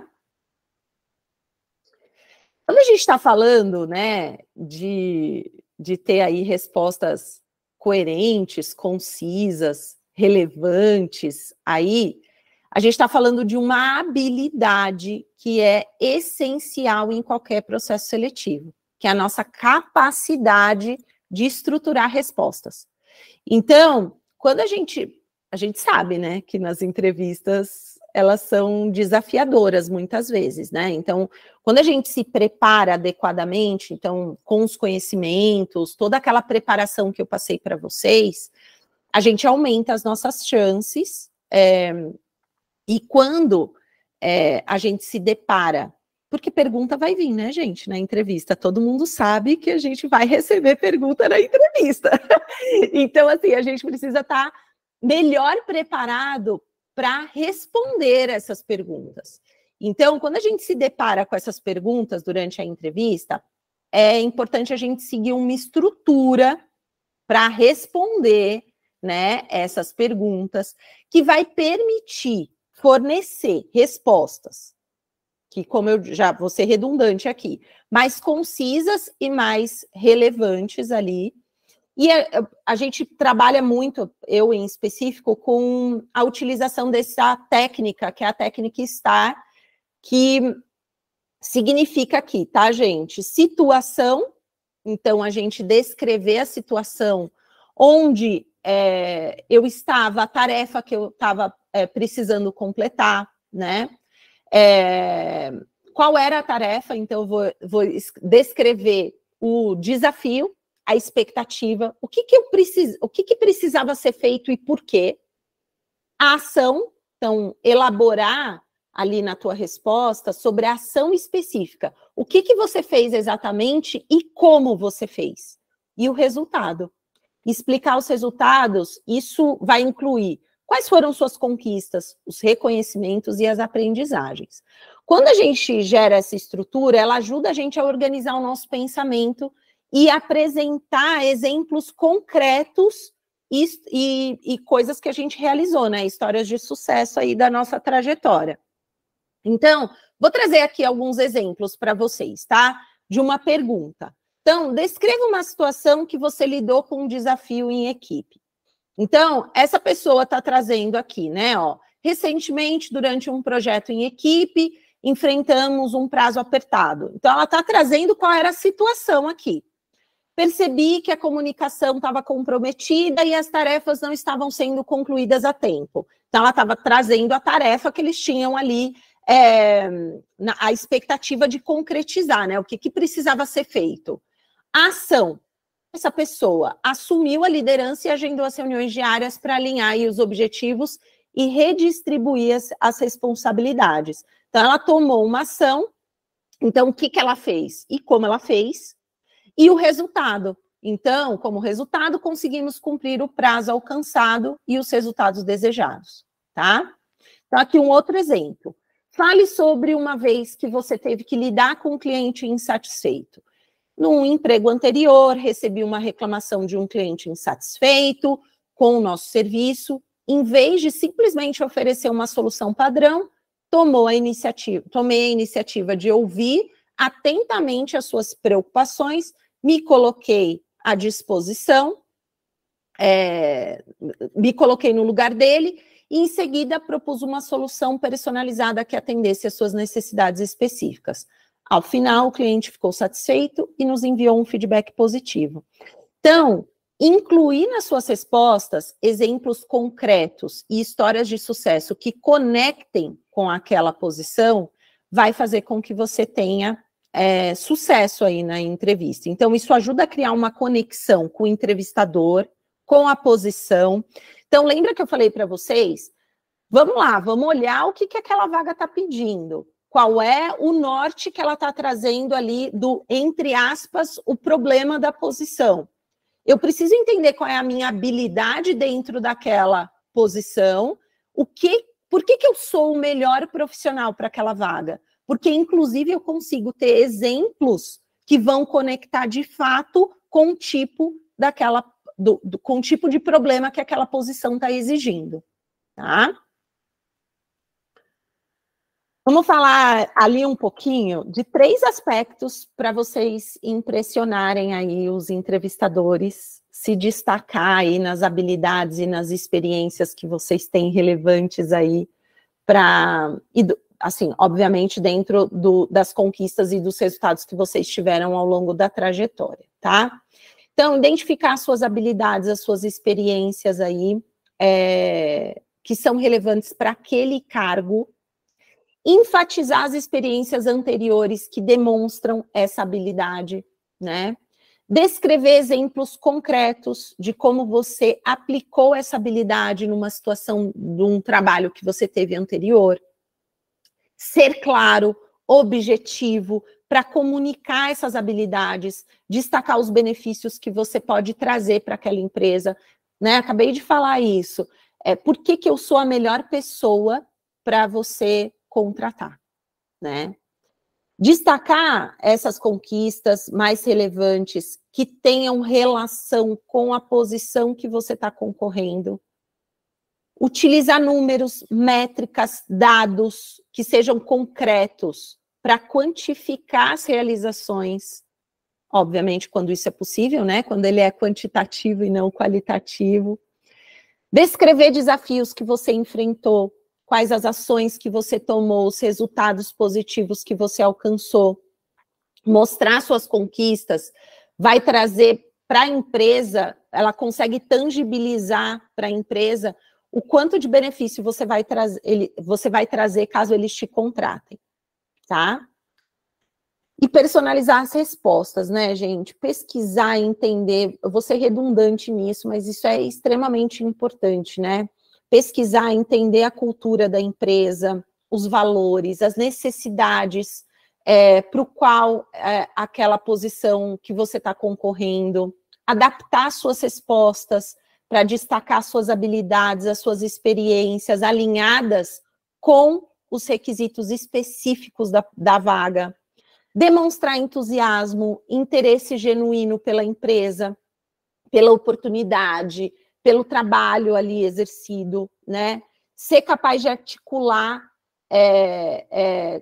S1: Quando a gente está falando, né, de ter aí respostas coerentes, concisas, relevantes, aí a gente está falando de uma habilidade que é essencial em qualquer processo seletivo, que é a nossa capacidade de estruturar respostas. Então, quando a gente sabe, né, que nas entrevistas elas são desafiadoras muitas vezes, né? Então, quando a gente se prepara adequadamente, então, com os conhecimentos, toda aquela preparação que eu passei para vocês, a gente aumenta as nossas chances, e quando a gente se depara, porque pergunta vai vir, né, gente, na entrevista, todo mundo sabe que a gente vai receber pergunta na entrevista. Então, assim, a gente precisa estar melhor preparado para responder essas perguntas. Então, quando a gente se depara com essas perguntas durante a entrevista, é importante a gente seguir uma estrutura para responder, né, essas perguntas, que vai permitir fornecer respostas, que, como eu já vou ser redundante aqui, mais concisas e mais relevantes ali. E a gente trabalha muito, eu em específico, com a utilização dessa técnica, que é a técnica STAR, que significa aqui, tá, gente? Situação, então a gente descrever a situação onde eu estava, a tarefa que eu estava precisando completar, né? Qual era a tarefa? Então, eu vou descrever o desafio, a expectativa, o que precisava ser feito e por quê. A ação, então, elaborar ali na tua resposta sobre a ação específica. O que você fez exatamente e como você fez. E o resultado. Explicar os resultados, isso vai incluir quais foram suas conquistas, os reconhecimentos e as aprendizagens. Quando a gente gera essa estrutura, ela ajuda a gente a organizar o nosso pensamento e apresentar exemplos concretos e coisas que a gente realizou, né? Histórias de sucesso aí da nossa trajetória. Então, vou trazer aqui alguns exemplos para vocês, tá? De uma pergunta. Então, descreva uma situação que você lidou com um desafio em equipe. Então, essa pessoa está trazendo aqui, né? Ó, recentemente, durante um projeto em equipe, enfrentamos um prazo apertado. Então, ela está trazendo qual era a situação aqui. Percebi que a comunicação estava comprometida e as tarefas não estavam sendo concluídas a tempo. Então, ela estava trazendo a tarefa que eles tinham ali, a expectativa de concretizar, né? O que precisava ser feito. A ação. Essa pessoa assumiu a liderança e agendou as reuniões diárias para alinhar aí os objetivos e redistribuir as responsabilidades. Então, ela tomou uma ação. Então, o que ela fez? E como ela fez? E o resultado. Então, como resultado, conseguimos cumprir o prazo alcançado e os resultados desejados, tá? Então, aqui um outro exemplo. Fale sobre uma vez que você teve que lidar com um cliente insatisfeito. Num emprego anterior, recebi uma reclamação de um cliente insatisfeito com o nosso serviço. Em vez de simplesmente oferecer uma solução padrão, tomei a iniciativa de ouvir atentamente as suas preocupações, me coloquei à disposição, me coloquei no lugar dele e, em seguida, propus uma solução personalizada que atendesse às suas necessidades específicas. Ao final, o cliente ficou satisfeito e nos enviou um feedback positivo. Então, incluir nas suas respostas exemplos concretos e histórias de sucesso que conectem com aquela posição vai fazer com que você tenha sucesso aí na entrevista. Então, isso ajuda a criar uma conexão com o entrevistador, com a posição. Então, lembra que eu falei para vocês? Vamos lá, vamos olhar o que aquela vaga está pedindo. Qual é o norte que ela está trazendo ali do, entre aspas, o problema da posição. Eu preciso entender qual é a minha habilidade dentro daquela posição, por que eu sou o melhor profissional para aquela vaga? Porque, inclusive, eu consigo ter exemplos que vão conectar de fato com o tipo com o tipo de problema que aquela posição está exigindo, tá? Vamos falar ali um pouquinho de 3 aspectos para vocês impressionarem aí os entrevistadores, se destacar aí nas habilidades e nas experiências que vocês têm relevantes aí assim, obviamente dentro das conquistas e dos resultados que vocês tiveram ao longo da trajetória, tá? Então, identificar as suas habilidades, as suas experiências aí, que são relevantes para aquele cargo, enfatizar as experiências anteriores que demonstram essa habilidade, né? Descrever exemplos concretos de como você aplicou essa habilidade numa situação de um trabalho que você teve anterior. Ser claro, objetivo, para comunicar essas habilidades, destacar os benefícios que você pode trazer para aquela empresa, né? Acabei de falar isso. Por que eu sou a melhor pessoa para você contratar, né? Destacar essas conquistas mais relevantes que tenham relação com a posição que você está concorrendo. Utilizar números, métricas, dados que sejam concretos para quantificar as realizações. Obviamente, quando isso é possível, né? Quando ele é quantitativo e não qualitativo. Descrever desafios que você enfrentou, quais as ações que você tomou, os resultados positivos que você alcançou. Mostrar suas conquistas vai trazer para a empresa, ela consegue tangibilizar para a empresa o quanto de benefício você vai trazer caso eles te contratem, tá? E personalizar as respostas, né, gente? Pesquisar e entender, eu vou ser redundante nisso, mas isso é extremamente importante, né? Pesquisar, entender a cultura da empresa, os valores, as necessidades para o qual aquela posição que você está concorrendo, adaptar suas respostas para destacar suas habilidades, as suas experiências alinhadas com os requisitos específicos da vaga. Demonstrar entusiasmo, interesse genuíno pela empresa, pela oportunidade, pelo trabalho ali exercido, né? Ser capaz de articular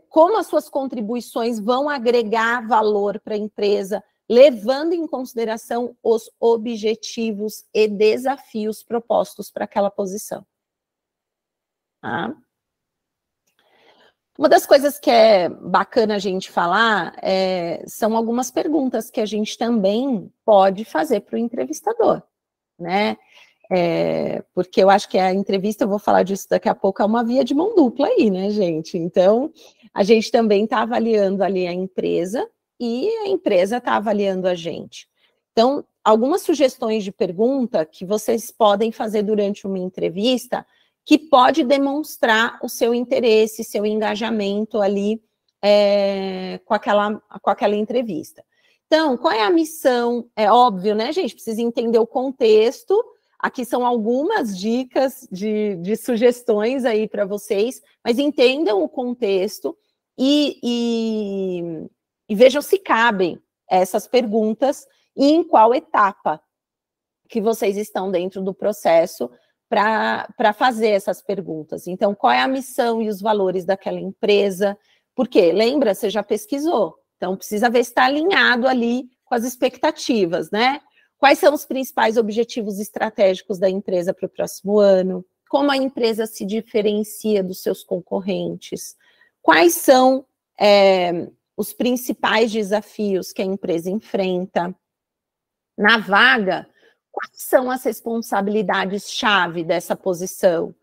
S1: como as suas contribuições vão agregar valor para a empresa, levando em consideração os objetivos e desafios propostos para aquela posição. Tá? Uma das coisas que é bacana a gente falar são algumas perguntas que a gente também pode fazer para o entrevistador, né? Porque eu acho que a entrevista, eu vou falar disso daqui a pouco, é uma via de mão dupla aí, né, gente? Então, a gente também está avaliando ali a empresa e a empresa está avaliando a gente. Então, algumas sugestões de pergunta que vocês podem fazer durante uma entrevista que pode demonstrar o seu interesse, seu engajamento ali com aquela entrevista. Então, qual é a missão? É óbvio, né, gente? Precisa entender o contexto. Aqui são algumas dicas de sugestões aí para vocês, mas entendam o contexto e vejam se cabem essas perguntas e em qual etapa que vocês estão dentro do processo para fazer essas perguntas. Então, qual é a missão e os valores daquela empresa? Porque, lembra, você já pesquisou, então precisa ver se está alinhado ali com as expectativas, né? Quais são os principais objetivos estratégicos da empresa para o próximo ano? Como a empresa se diferencia dos seus concorrentes? Quais são os principais desafios que a empresa enfrenta? Na vaga, quais são as responsabilidades-chave dessa posição?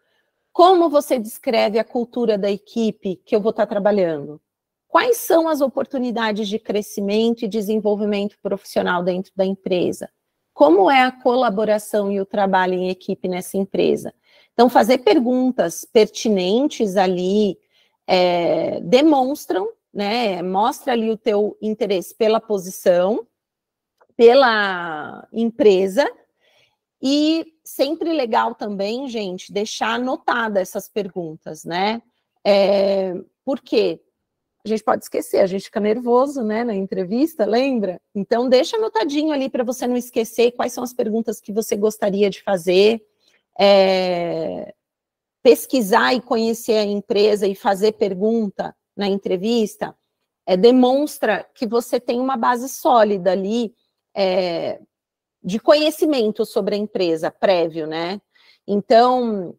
S1: Como você descreve a cultura da equipe que eu vou estar trabalhando? Quais são as oportunidades de crescimento e desenvolvimento profissional dentro da empresa? Como é a colaboração e o trabalho em equipe nessa empresa? Então, fazer perguntas pertinentes ali demonstram, né, mostra ali o teu interesse pela posição, pela empresa, e sempre legal também, gente, deixar anotada essas perguntas, né? Por quê? A gente pode esquecer, a gente fica nervoso, né, na entrevista, lembra? Então, deixa anotadinho ali para você não esquecer quais são as perguntas que você gostaria de fazer, pesquisar e conhecer a empresa e fazer pergunta na entrevista, demonstra que você tem uma base sólida ali de conhecimento sobre a empresa prévio, né? Então,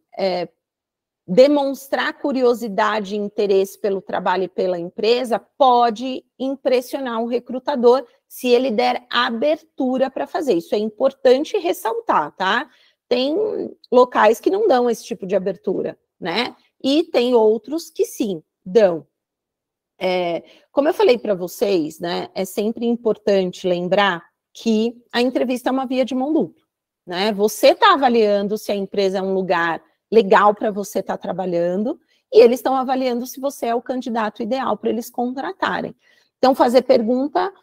S1: demonstrar curiosidade e interesse pelo trabalho e pela empresa pode impressionar um recrutador se ele der abertura para fazer. Isso é importante ressaltar, tá? tem locais que não dão esse tipo de abertura, né? E tem outros que sim, dão. Como eu falei para vocês, né, é sempre importante lembrar que a entrevista é uma via de mão dupla, né? Você está avaliando se a empresa é um lugar legal para você estar trabalhando, e eles estão avaliando se você é o candidato ideal para eles contratarem. Então, fazer pergunta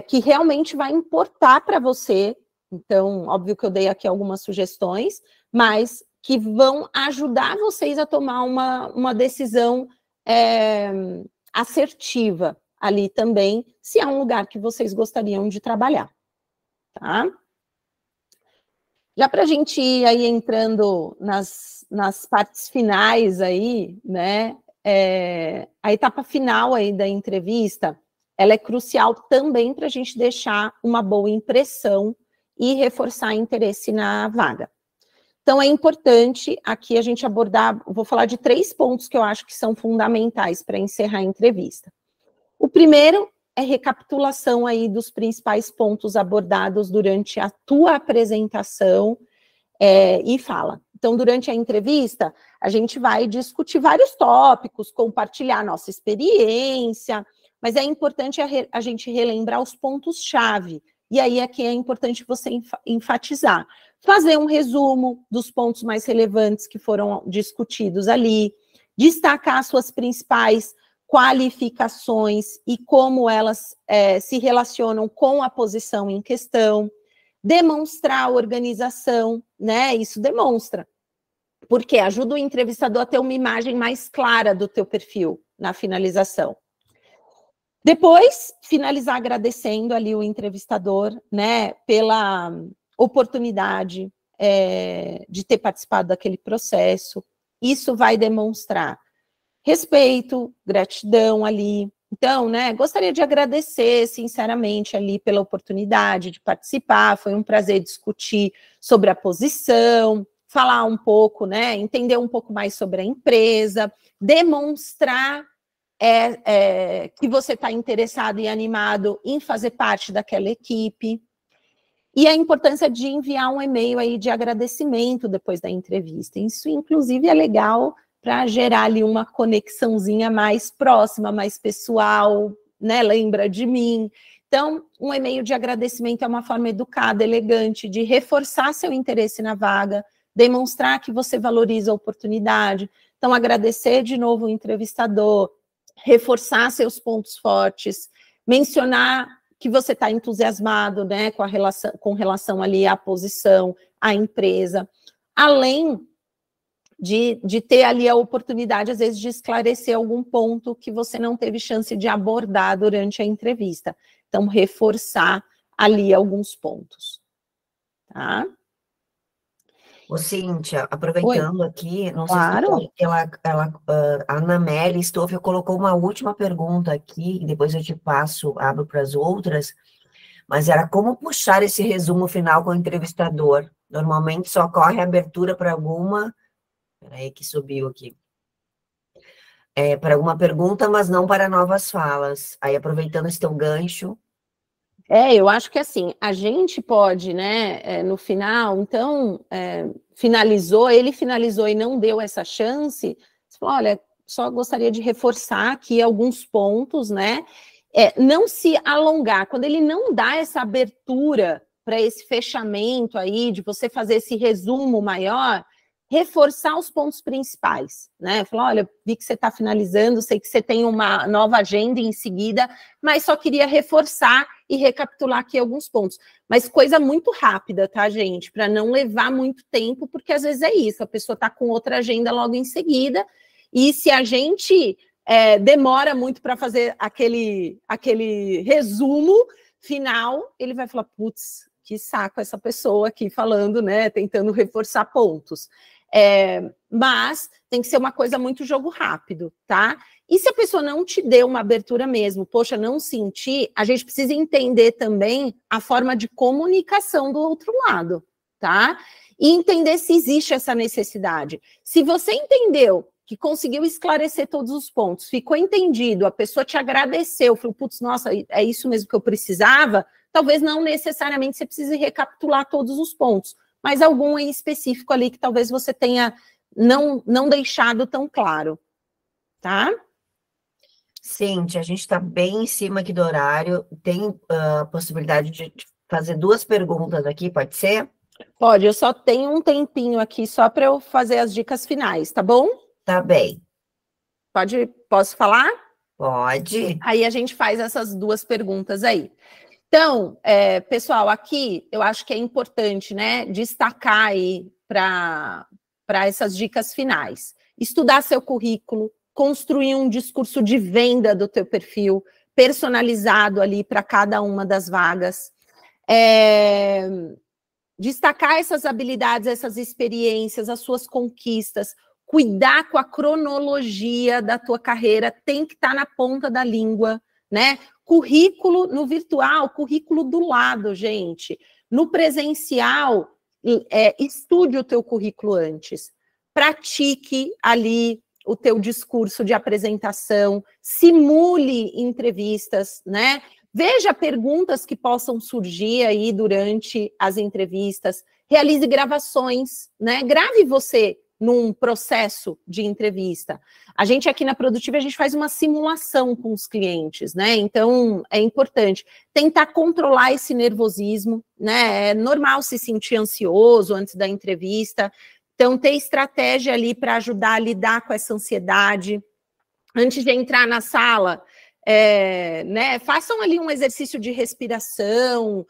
S1: que realmente vai importar para você. Então, óbvio que eu dei aqui algumas sugestões, mas que vão ajudar vocês a tomar uma decisão assertiva ali também, se é um lugar que vocês gostariam de trabalhar, tá? Já para a gente ir aí entrando nas partes finais aí, né, a etapa final aí da entrevista, ela é crucial também para a gente deixar uma boa impressão e reforçar interesse na vaga. Então, é importante aqui a gente abordar, vou falar de 3 pontos que eu acho que são fundamentais para encerrar a entrevista. O primeiro é recapitulação aí dos principais pontos abordados durante a tua apresentação e fala. Então, durante a entrevista, a gente vai discutir vários tópicos, compartilhar nossa experiência, mas é importante a gente relembrar os pontos-chave. E aí aqui é importante você enfatizar. Fazer um resumo dos pontos mais relevantes que foram discutidos ali, destacar suas principais qualificações e como elas se relacionam com a posição em questão, demonstrar a organização, né? Isso demonstra, porque ajuda o entrevistador a ter uma imagem mais clara do teu perfil na finalização. Depois, finalizar agradecendo ali o entrevistador, né, pela oportunidade de ter participado daquele processo. Isso vai demonstrar respeito, gratidão ali. Então, né, gostaria de agradecer sinceramente ali pela oportunidade de participar, foi um prazer discutir sobre a posição, falar um pouco, né, entender um pouco mais sobre a empresa, demonstrar que você está interessado e animado em fazer parte daquela equipe. E a importância de enviar um e-mail aí de agradecimento depois da entrevista. Isso, inclusive, é legal para gerar ali uma conexãozinha mais próxima, mais pessoal, né? Lembra de mim. Então, um e-mail de agradecimento é uma forma educada, elegante, de reforçar seu interesse na vaga, demonstrar que você valoriza a oportunidade. Então, agradecer de novo o entrevistador, reforçar seus pontos fortes, mencionar que você está entusiasmado, né, com relação ali à posição, à empresa, além de ter ali a oportunidade, às vezes, de esclarecer algum ponto que você não teve chance de abordar durante a entrevista. Então, reforçar ali alguns pontos, tá?
S2: Ô, Cíntia, aproveitando
S1: Oi.
S2: aqui, não
S1: Claro.
S2: sei se a Ana Meli Stoff colocou uma última pergunta aqui, e depois eu te passo, abro para as outras, mas era como puxar esse resumo final com o entrevistador. Normalmente só ocorre a abertura para alguma, peraí que subiu aqui, para alguma pergunta, mas não para novas falas. Aí, aproveitando esse teu gancho.
S1: Eu acho que assim, a gente pode, né, no final, então, ele finalizou e não deu essa chance, você falou, olha, só gostaria de reforçar aqui alguns pontos, né, não se alongar, quando ele não dá essa abertura para esse fechamento aí, de você fazer esse resumo maior, reforçar os pontos principais, né? Falar, olha, vi que você está finalizando, sei que você tem uma nova agenda em seguida, mas só queria reforçar e recapitular aqui alguns pontos. Mas coisa muito rápida, tá, gente? Para não levar muito tempo, porque às vezes é isso, a pessoa está com outra agenda logo em seguida, e se a gente demora muito para fazer aquele resumo final, ele vai falar, putz, que saco essa pessoa aqui falando, né, tentando reforçar pontos. Mas tem que ser uma coisa muito jogo rápido, tá? E se a pessoa não te deu uma abertura mesmo, poxa, não sentir, a gente precisa entender também a forma de comunicação do outro lado, tá? E entender se existe essa necessidade. Se você entendeu que conseguiu esclarecer todos os pontos, ficou entendido, a pessoa te agradeceu, falou, putz, nossa, é isso mesmo que eu precisava, talvez não necessariamente você precise recapitular todos os pontos. mas algum em específico ali que talvez você tenha não deixado tão claro, tá?
S2: Cintia, a gente está bem em cima aqui do horário. Tem a possibilidade de fazer 2 perguntas aqui, pode ser?
S1: Pode, eu só tenho um tempinho aqui só para eu fazer as dicas finais, tá bom?
S2: Tá bem.
S1: Posso falar?
S2: Pode.
S1: Aí a gente faz essas 2 perguntas aí. Então, pessoal, aqui eu acho que é importante, né, destacar aí para essas dicas finais. Estudar seu currículo, construir um discurso de venda do teu perfil, personalizado ali para cada uma das vagas. Destacar essas habilidades, essas experiências, as suas conquistas, cuidar com a cronologia da tua carreira, tem que estar na ponta da língua, né? Currículo no virtual, currículo do lado, gente. No presencial, estude o teu currículo antes. Pratique ali o teu discurso de apresentação, simule entrevistas, né? Veja perguntas que possam surgir aí durante as entrevistas, realize gravações, né? Grave você num processo de entrevista. A gente aqui na Produtiva, a gente faz uma simulação com os clientes, né? Então, é importante tentar controlar esse nervosismo, né? É normal se sentir ansioso antes da entrevista, então ter estratégia ali para ajudar a lidar com essa ansiedade. Antes de entrar na sala, né, façam ali um exercício de respiração,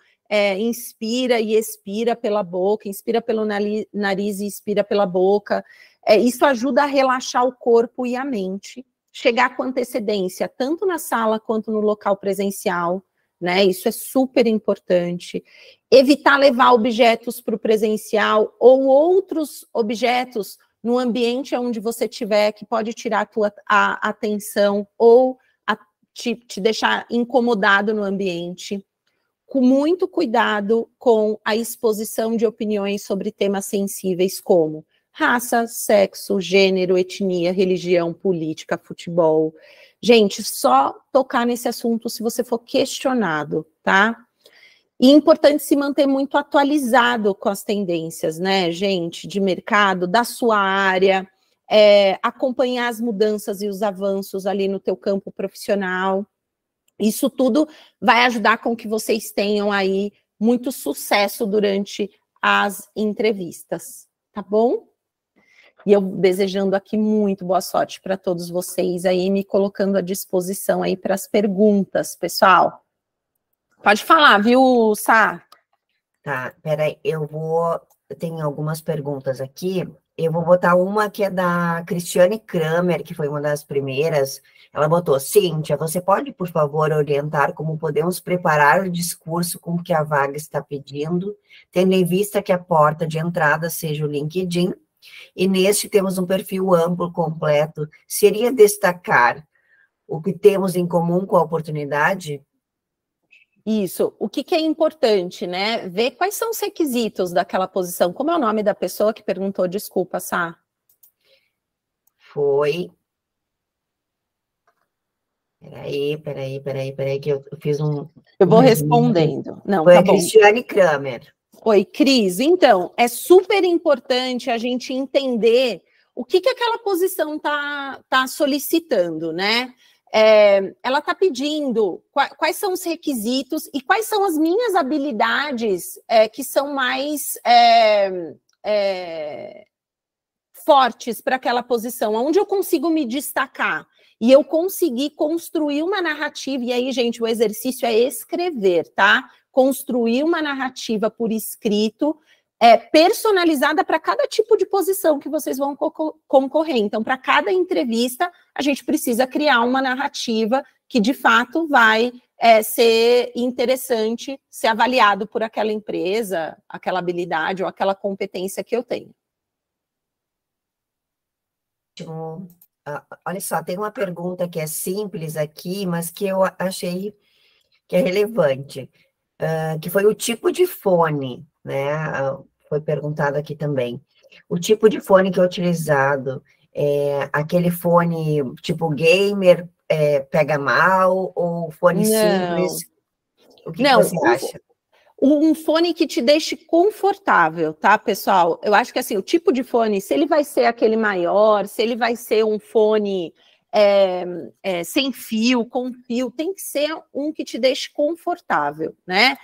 S1: inspira e expira pela boca, inspira pelo nariz e expira pela boca. Isso ajuda a relaxar o corpo e a mente, chegar com antecedência, tanto na sala quanto no local presencial, né? Isso é super importante. Evitar levar objetos para o presencial ou outros objetos no ambiente onde você estiver, que pode tirar a tua atenção ou te deixar incomodado no ambiente. Com muito cuidado com a exposição de opiniões sobre temas sensíveis como raça, sexo, gênero, etnia, religião, política, futebol. Gente, só tocar nesse assunto se você for questionado, tá? E é importante se manter muito atualizado com as tendências, né, gente, de mercado, da sua área, acompanhar as mudanças e os avanços ali no teu campo profissional. Isso tudo vai ajudar com que vocês tenham aí muito sucesso durante as entrevistas, tá bom? E eu desejando aqui muito boa sorte para todos vocês aí, me colocando à disposição aí para as perguntas, pessoal. Pode falar, viu, Sá?
S2: Tá, peraí, eu tenho algumas perguntas aqui. Eu vou botar uma que é da Cristiane Kramer, que foi uma das primeiras. Ela botou: Cíntia, você pode, por favor, orientar como podemos preparar o discurso com o que a vaga está pedindo, tendo em vista que a porta de entrada seja o LinkedIn, e neste temos um perfil amplo, completo. Seria destacar o que temos em comum com a oportunidade?
S1: Isso. O que é importante, né? Ver quais são os requisitos daquela posição. Como é o nome da pessoa que perguntou? Desculpa, Sá.
S2: Foi... Peraí, que eu fiz um...
S1: Eu vou respondendo. Não,
S2: foi
S1: tá
S2: a
S1: bom.
S2: Cristiane Kramer.
S1: Oi, Cris. Então, é super importante a gente entender o que aquela posição tá solicitando, né? Ela está pedindo quais são os requisitos e quais são as minhas habilidades que são mais fortes para aquela posição, onde eu consigo me destacar e eu conseguir construir uma narrativa. E aí, gente, o exercício é escrever, tá? Construir uma narrativa por escrito, personalizada para cada tipo de posição que vocês vão concorrer. Então, para cada entrevista, a gente precisa criar uma narrativa que, de fato, vai ser interessante, ser avaliado por aquela empresa, aquela habilidade ou aquela competência que eu tenho.
S2: Olha só, tem uma pergunta que é simples aqui, mas que eu achei que é relevante, que foi o tipo de fone, né? Foi perguntado aqui também. O tipo de fone que é utilizado, aquele fone tipo gamer, pega mal, ou fone simples? O que você acha?
S1: Um fone que te deixe confortável, tá, pessoal? Eu acho que assim, o tipo de fone, se ele vai ser aquele maior, se ele vai ser um fone sem fio, com fio, tem que ser um que te deixe confortável, né?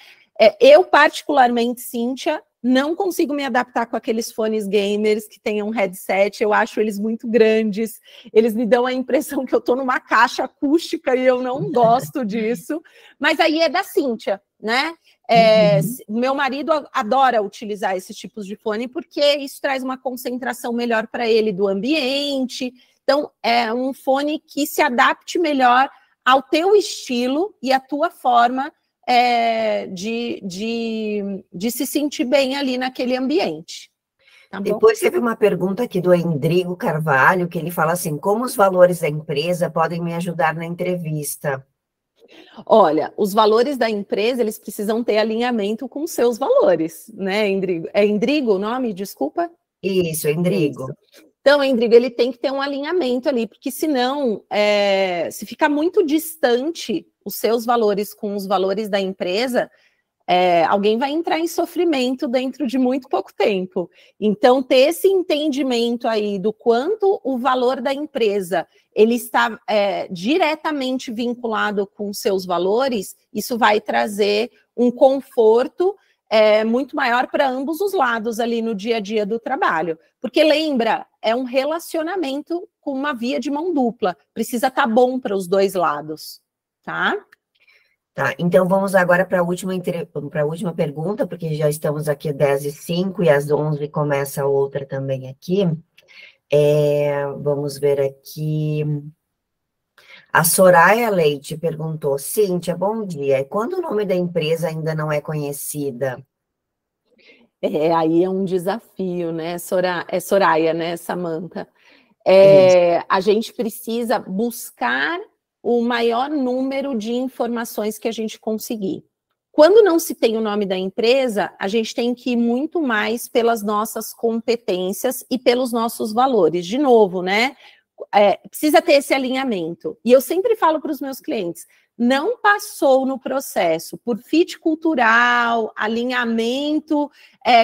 S1: Eu, particularmente, Cíntia, não consigo me adaptar com aqueles fones gamers que tenham headset, eu acho eles muito grandes, eles me dão a impressão que eu estou numa caixa acústica e eu não gosto disso, mas aí é da Cíntia, né? Meu marido adora utilizar esses tipos de fone porque isso traz uma concentração melhor para ele do ambiente, então é um fone que se adapte melhor ao teu estilo e à tua forma de se sentir bem ali naquele ambiente. Tá bom?
S2: Depois teve uma pergunta aqui do Endrigo Carvalho, que ele fala assim, como os valores da empresa podem me ajudar na entrevista?
S1: Olha, os valores da empresa, eles precisam ter alinhamento com seus valores, né, Endrigo? É Endrigo o nome? Desculpa?
S2: Isso, Endrigo.
S1: Isso. Então, Endrigo, ele tem que ter um alinhamento ali, porque senão, se fica muito distante os seus valores com os valores da empresa, alguém vai entrar em sofrimento dentro de muito pouco tempo. Então, ter esse entendimento aí do quanto o valor da empresa ele está diretamente vinculado com seus valores, isso vai trazer um conforto muito maior para ambos os lados ali no dia a dia do trabalho. Porque lembra, é um relacionamento com uma via de mão dupla, precisa estar bom para os dois lados, tá?
S2: Tá, então vamos agora para a última pergunta, porque já estamos aqui às 10h05 e às 11h começa outra também aqui. Vamos ver aqui. A Soraya Leite perguntou, Cíntia, bom dia. Quando o nome da empresa ainda não é conhecida?
S1: Aí é um desafio, né, Soraya, né, Samantha? A gente precisa buscar o maior número de informações que a gente conseguir. Quando não se tem o nome da empresa, a gente tem que ir muito mais pelas nossas competências e pelos nossos valores. De novo, né? Precisa ter esse alinhamento. E eu sempre falo para os meus clientes, não passou no processo por fit cultural, alinhamento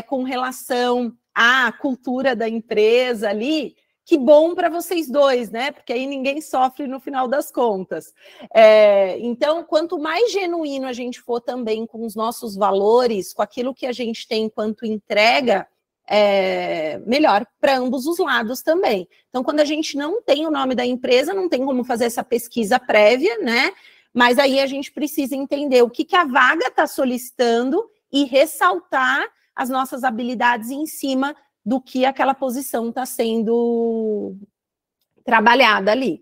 S1: com relação à cultura da empresa ali, que bom para vocês dois, né? Porque aí ninguém sofre no final das contas. Então, quanto mais genuíno a gente for também com os nossos valores, com aquilo que a gente tem enquanto entrega, melhor para ambos os lados também. Então, quando a gente não tem o nome da empresa, não tem como fazer essa pesquisa prévia, né? Mas aí a gente precisa entender o que a vaga está solicitando e ressaltar as nossas habilidades em cima do que aquela posição está sendo trabalhada ali,